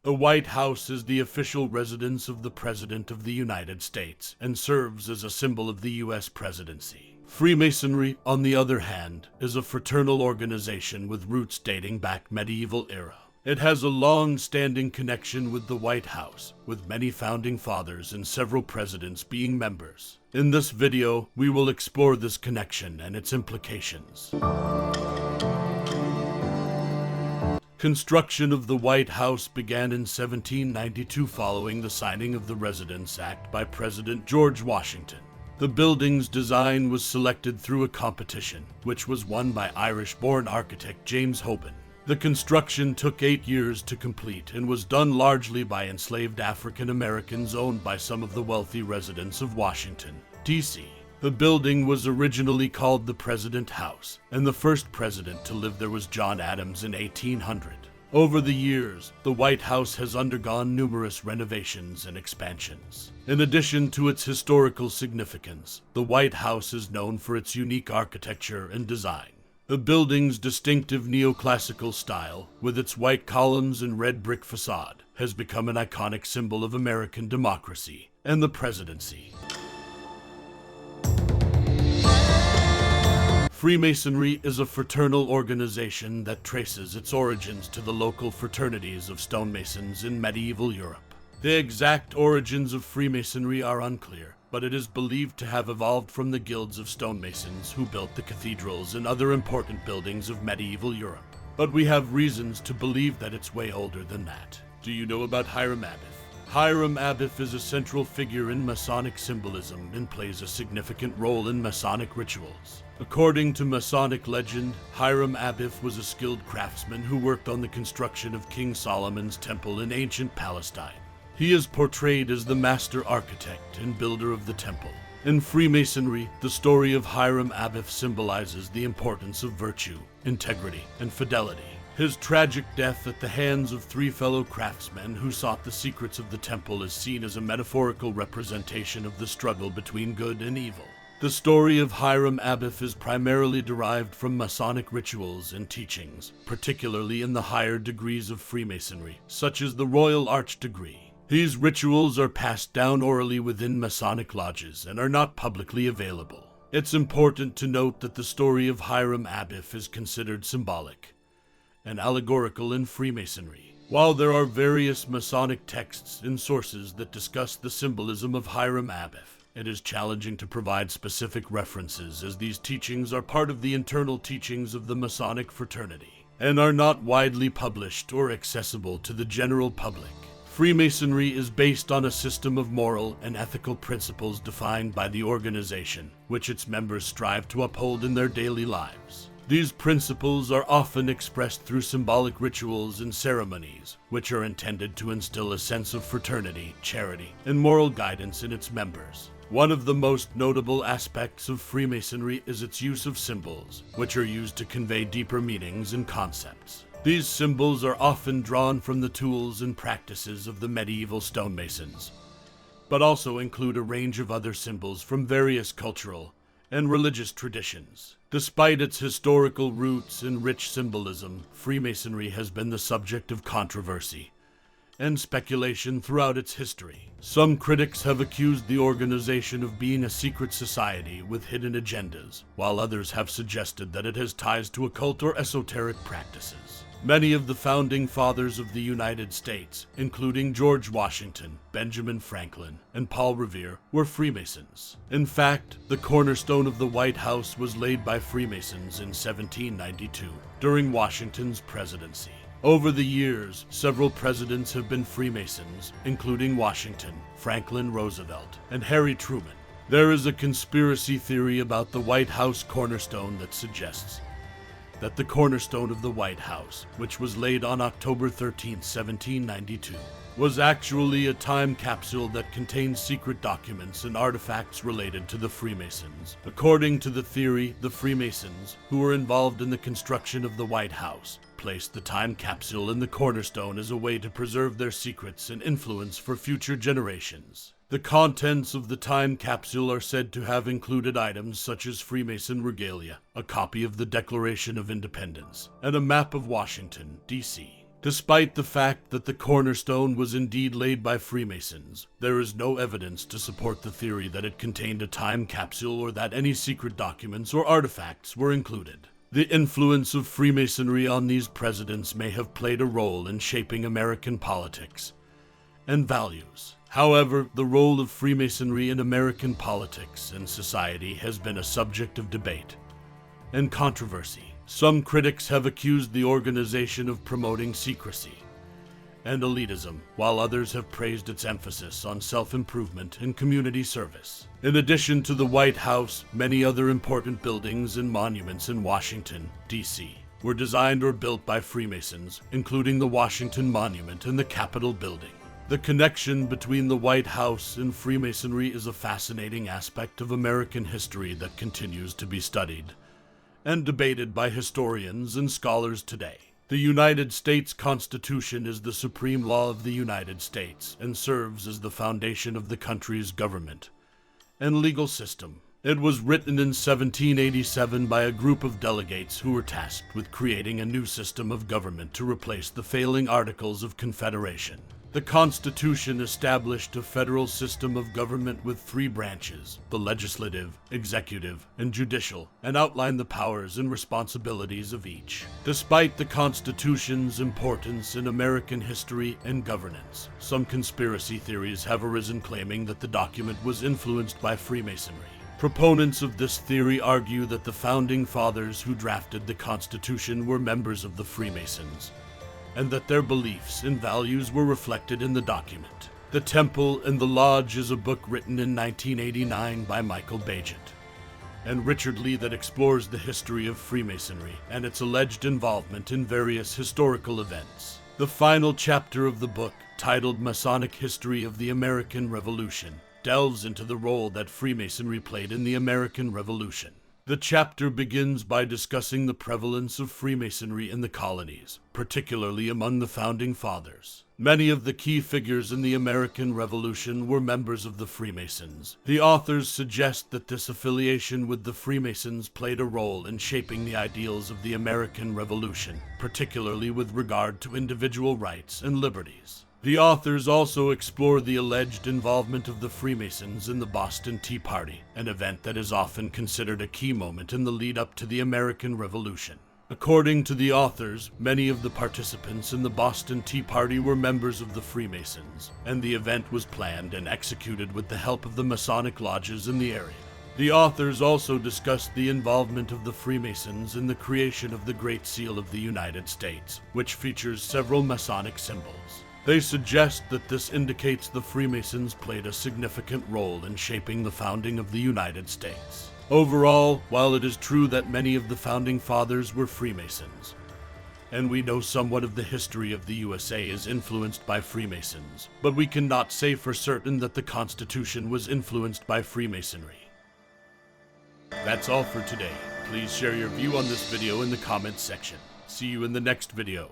The White House is the official residence of the President of the United States and serves as a symbol of the U.S. presidency. Freemasonry, on the other hand, is a fraternal organization with roots dating back medieval era. It has a long-standing connection with the White House, with many founding fathers and several presidents being members. In this video, we will explore this connection and its implications. Construction of the White House began in 1792 following the signing of the Residence Act by President George Washington. The building's design was selected through a competition, which was won by Irish-born architect James Hoban. The construction took 8 years to complete and was done largely by enslaved African Americans owned by some of the wealthy residents of Washington, D.C. The building was originally called the President House, and the first president to live there was John Adams in 1800. Over the years, the White House has undergone numerous renovations and expansions. In addition to its historical significance, the White House is known for its unique architecture and design. The building's distinctive neoclassical style, with its white columns and red brick facade, has become an iconic symbol of American democracy and the presidency. Freemasonry is a fraternal organization that traces its origins to the local fraternities of stonemasons in medieval Europe. The exact origins of Freemasonry are unclear, but it is believed to have evolved from the guilds of stonemasons who built the cathedrals and other important buildings of medieval Europe. But we have reasons to believe that it's way older than that. Do you know about Hiram Abiff? Hiram Abiff is a central figure in Masonic symbolism and plays a significant role in Masonic rituals. According to Masonic legend, Hiram Abiff was a skilled craftsman who worked on the construction of King Solomon's temple in ancient Palestine. He is portrayed as the master architect and builder of the temple. In Freemasonry, the story of Hiram Abiff symbolizes the importance of virtue, integrity, and fidelity. His tragic death at the hands of 3 fellow craftsmen who sought the secrets of the temple is seen as a metaphorical representation of the struggle between good and evil. The story of Hiram Abiff is primarily derived from Masonic rituals and teachings, particularly in the higher degrees of Freemasonry, such as the Royal Arch degree. These rituals are passed down orally within Masonic lodges and are not publicly available. It's important to note that the story of Hiram Abiff is considered symbolic and allegorical in Freemasonry. While there are various Masonic texts and sources that discuss the symbolism of Hiram Abiff, it is challenging to provide specific references as these teachings are part of the internal teachings of the Masonic fraternity and are not widely published or accessible to the general public. Freemasonry is based on a system of moral and ethical principles defined by the organization, which its members strive to uphold in their daily lives. These principles are often expressed through symbolic rituals and ceremonies, which are intended to instill a sense of fraternity, charity, and moral guidance in its members. One of the most notable aspects of Freemasonry is its use of symbols, which are used to convey deeper meanings and concepts. These symbols are often drawn from the tools and practices of the medieval stonemasons, but also include a range of other symbols from various cultural and religious traditions. Despite its historical roots and rich symbolism, Freemasonry has been the subject of controversy and speculation throughout its history. Some critics have accused the organization of being a secret society with hidden agendas, while others have suggested that it has ties to occult or esoteric practices. Many of the founding fathers of the United States, including George Washington, Benjamin Franklin, and Paul Revere, were Freemasons. In fact, the cornerstone of the White House was laid by Freemasons in 1792, during Washington's presidency. Over the years, several presidents have been Freemasons, including Washington, Franklin Roosevelt, and Harry Truman. There is a conspiracy theory about the White House cornerstone that suggests that the cornerstone of the White House, which was laid on October 13, 1792, was actually a time capsule that contained secret documents and artifacts related to the Freemasons. According to the theory, the Freemasons, who were involved in the construction of the White House, placed the time capsule in the cornerstone as a way to preserve their secrets and influence for future generations. The contents of the time capsule are said to have included items such as Freemason regalia, a copy of the Declaration of Independence, and a map of Washington, D.C. Despite the fact that the cornerstone was indeed laid by Freemasons, there is no evidence to support the theory that it contained a time capsule or that any secret documents or artifacts were included. The influence of Freemasonry on these presidents may have played a role in shaping American politics and values. However, the role of Freemasonry in American politics and society has been a subject of debate and controversy. Some critics have accused the organization of promoting secrecy and elitism, while others have praised its emphasis on self-improvement and community service. In addition to the White House, many other important buildings and monuments in Washington, D.C. were designed or built by Freemasons, including the Washington Monument and the Capitol Building. The connection between the White House and Freemasonry is a fascinating aspect of American history that continues to be studied and debated by historians and scholars today. The United States Constitution is the supreme law of the United States and serves as the foundation of the country's government and legal system. It was written in 1787 by a group of delegates who were tasked with creating a new system of government to replace the failing Articles of Confederation. The Constitution established a federal system of government with 3 branches, the legislative, executive, and judicial, and outlined the powers and responsibilities of each. Despite the Constitution's importance in American history and governance, some conspiracy theories have arisen claiming that the document was influenced by Freemasonry. Proponents of this theory argue that the founding fathers who drafted the Constitution were members of the Freemasons, and that their beliefs and values were reflected in the document. The Temple and the Lodge is a book written in 1989 by Michael Bagent and Richard Lee that explores the history of Freemasonry and its alleged involvement in various historical events. The final chapter of the book, titled Masonic History of the American Revolution, delves into the role that Freemasonry played in the American Revolution. The chapter begins by discussing the prevalence of Freemasonry in the colonies, particularly among the Founding Fathers. Many of the key figures in the American Revolution were members of the Freemasons. The authors suggest that this affiliation with the Freemasons played a role in shaping the ideals of the American Revolution, particularly with regard to individual rights and liberties. The authors also explore the alleged involvement of the Freemasons in the Boston Tea Party, an event that is often considered a key moment in the lead-up to the American Revolution. According to the authors, many of the participants in the Boston Tea Party were members of the Freemasons, and the event was planned and executed with the help of the Masonic lodges in the area. The authors also discussed the involvement of the Freemasons in the creation of the Great Seal of the United States, which features several Masonic symbols. They suggest that this indicates the Freemasons played a significant role in shaping the founding of the United States. Overall, while it is true that many of the Founding Fathers were Freemasons, and we know somewhat of the history of the USA is influenced by Freemasons, but we cannot say for certain that the Constitution was influenced by Freemasonry. That's all for today. Please share your view on this video in the comments section. See you in the next video.